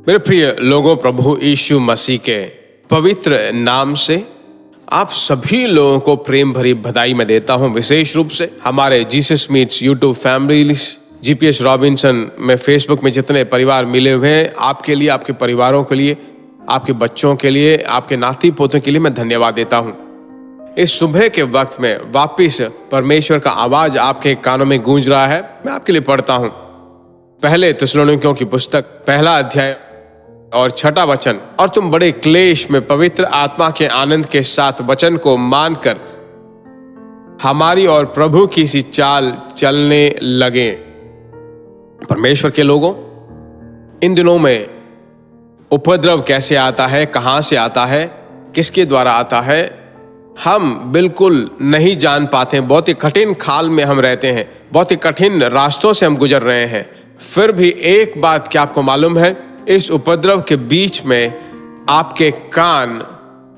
मेरे प्रिय लोगों, प्रभु यीशु मसीह के पवित्र नाम से आप सभी लोगों को प्रेम भरी बधाई मैं देता हूं। विशेष रूप से हमारे Jesus meets YouTube family, GPS Robinson में फेसबुक में जितने परिवार मिले हुए हैं, आपके लिए, आपके परिवारों के लिए, आपके बच्चों के लिए, आपके नाती पोतों के लिए मैं धन्यवाद देता हूं। इस सुबह के वक्त में वापिस परमेश्वर का आवाज आपके कानों में गूंज रहा है। मैं आपके लिए पढ़ता हूं पहले थिस्सलुनीकियों की पुस्तक पहला अध्याय और 6वां वचन। और तुम बड़े क्लेश में पवित्र आत्मा के आनंद के साथ वचन को मानकर हमारी और प्रभु की सी चाल चलने लगे। परमेश्वर के लोगों, इन दिनों में उपद्रव कैसे आता है, कहां से आता है, किसके द्वारा आता है, हम बिल्कुल नहीं जान पाते हैं। बहुत ही कठिन खाल में हम रहते हैं, बहुत ही कठिन रास्तों से हम गुजर रहे हैं। फिर भी एक बात क्या आपको मालूम है, इस उपद्रव के बीच में आपके कान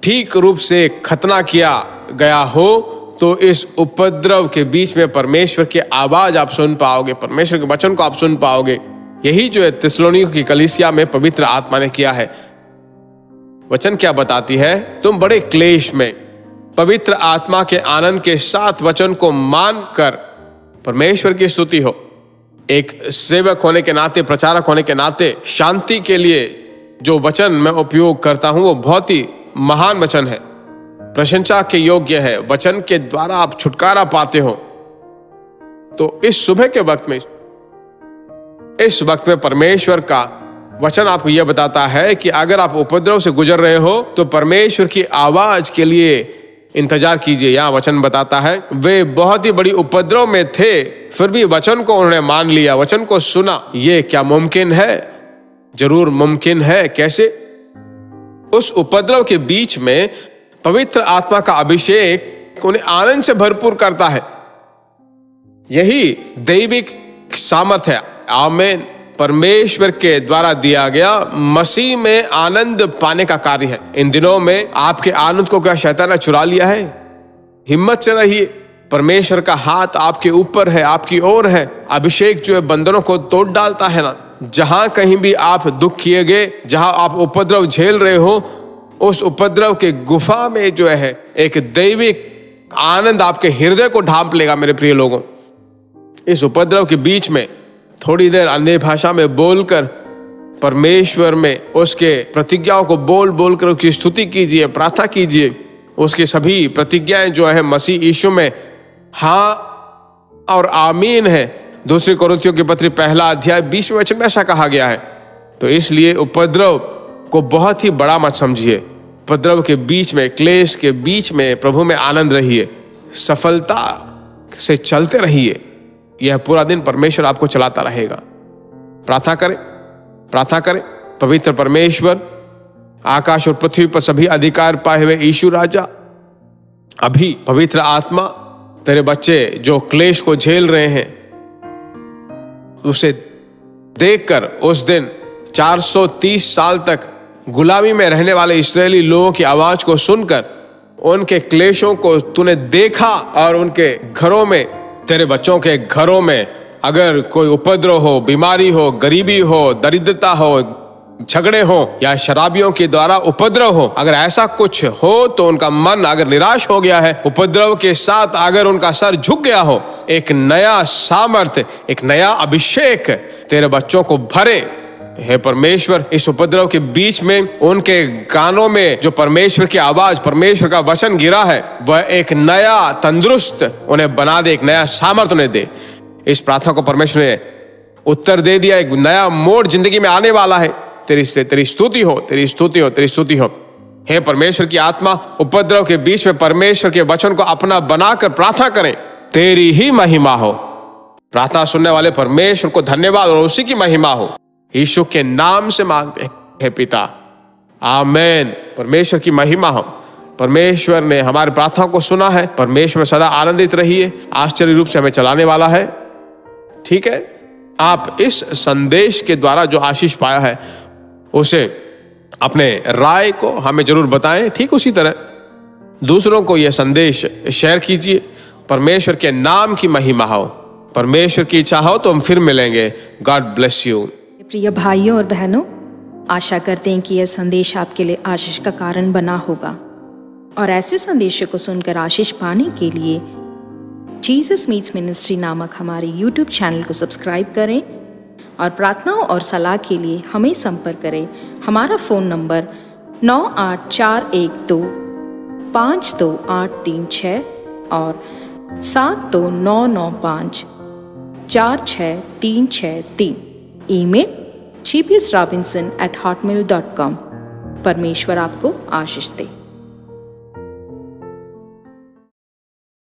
ठीक रूप से खतना किया गया हो तो इस उपद्रव के बीच में परमेश्वर की आवाज आप सुन पाओगे, परमेश्वर के वचन को आप सुन पाओगे। यही जो है थिस्सलुनीकियों की कलीसिया में पवित्र आत्मा ने किया है। वचन क्या बताती है, तुम बड़े क्लेश में पवित्र आत्मा के आनंद के साथ वचन को मानकर, परमेश्वर की स्तुति हो। एक सेवक होने के नाते, प्रचारक होने के नाते, शांति के लिए जो वचन मैं उपयोग करता हूं वो बहुत ही महान वचन है, प्रशंसा के योग्य है। वचन के द्वारा आप छुटकारा पाते हो। तो इस सुबह के वक्त में, इस वक्त में परमेश्वर का वचन आपको यह बताता है कि अगर आप उपद्रव से गुजर रहे हो तो परमेश्वर की आवाज के लिए इंतजार कीजिए। यहां वचन बताता है वे बहुत ही बड़ी उपद्रव में थे, फिर भी वचन को उन्होंने मान लिया, वचन को सुना। ये क्या मुमकिन है? जरूर मुमकिन है। कैसे? उस उपद्रव के बीच में पवित्र आत्मा का अभिषेक उन्हें आनंद से भरपूर करता है। यही दैविक सामर्थ्य है। आमीन। परमेश्वर के द्वारा दिया गया मसीह में आनंद पाने का कार्य है। इन दिनों में आपके आनंद को क्या शैतान ने चुरा लिया है? हिम्मत से रहिए, परमेश्वर का हाथ आपके ऊपर है, आपकी ओर है। अभिषेक जो है बंधनों को तोड़ डालता है ना। जहां कहीं भी आप दुख किए गए, जहां आप उपद्रव झेल रहे हो, उस उपद्रव के गुफा में जो है एक दैविक आनंद आपके हृदय को ढांप लेगा। मेरे प्रिय लोगों, इस उपद्रव के बीच में थोड़ी देर अन्य भाषा में बोलकर परमेश्वर में उसके प्रतिज्ञाओं को बोल बोल कर उसकी स्तुति कीजिए, प्रार्थना कीजिए। उसकी सभी प्रतिज्ञाएं जो है मसीह यीशु में हाँ और आमीन है। 2 कोरिन्थियों की पत्री पहला अध्याय 20वें वचन में ऐसा कहा गया है। तो इसलिए उपद्रव को बहुत ही बड़ा मत समझिए। उपद्रव के बीच में, क्लेश के बीच में प्रभु में आनंद रहिए, सफलता से चलते रहिए। यह पूरा दिन परमेश्वर आपको चलाता रहेगा। प्रार्थना करें, प्रार्थना करें। पवित्र परमेश्वर, आकाश और पृथ्वी पर सभी अधिकार पाए हुए यीशु राजा, अभी पवित्र आत्मा तेरे बच्चे जो क्लेश को झेल रहे हैं उसे देखकर, उस दिन 430 साल तक गुलामी में रहने वाले इस्राएली लोगों की आवाज को सुनकर उनके क्लेशों को तूने देखा और उनके घरों में, तेरे बच्चों के घरों में अगर कोई उपद्रव हो, बीमारी हो, गरीबी हो, दरिद्रता हो, झगड़े हो या शराबियों के द्वारा उपद्रव हो, अगर ऐसा कुछ हो तो उनका मन अगर निराश हो गया है, उपद्रव के साथ अगर उनका सर झुक गया हो, एक नया सामर्थ्य, एक नया अभिषेक तेरे बच्चों को भरे। हे परमेश्वर, इस उपद्रव के बीच में उनके कानों में जो परमेश्वर की आवाज, परमेश्वर का वचन गिरा है, वह एक नया तंदुरुस्त उन्हें बना दे, एक नया सामर्थ्य उन्हें दे। इस प्रार्थना को परमेश्वर ने उत्तर दे दिया। एक नया मोड़ जिंदगी में आने वाला है। तेरी स्तुति हो, तेरी स्तुति हो, तेरी स्तुति हो। हे परमेश्वर की आत्मा, उपद्रव के बीच में परमेश्वर के वचन को अपना बनाकर प्रार्थना करें। तेरी ही महिमा हो। प्रार्थना सुनने वाले परमेश्वर को धन्यवाद और उसी की महिमा हो। यीशु के नाम से मांगते हैं पिता, आमेन। परमेश्वर की महिमा हो। परमेश्वर ने हमारी प्रार्थना को सुना है। परमेश्वर में सदा आनंदित रहिए। आश्चर्य रूप से हमें चलाने वाला है। ठीक है, आप इस संदेश के द्वारा जो आशीष पाया है उसे अपने राय को हमें जरूर बताएं। ठीक उसी तरह दूसरों को यह संदेश शेयर कीजिए। परमेश्वर के नाम की महिमा हो। परमेश्वर की इच्छा हो तो हम फिर मिलेंगे। God bless you. प्रिय भाइयों और बहनों, आशा करते हैं कि यह संदेश आपके लिए आशीष का कारण बना होगा और ऐसे संदेशों को सुनकर आशीष पाने के लिए जीसस मीट्स मिनिस्ट्री नामक हमारे YouTube चैनल को सब्सक्राइब करें और प्रार्थनाओं और सलाह के लिए हमें संपर्क करें। हमारा फ़ोन नंबर 9841252836 और 7299546363। Email gbsrobinson@hotmail.com। परमेश्वर आपको आशीष दे।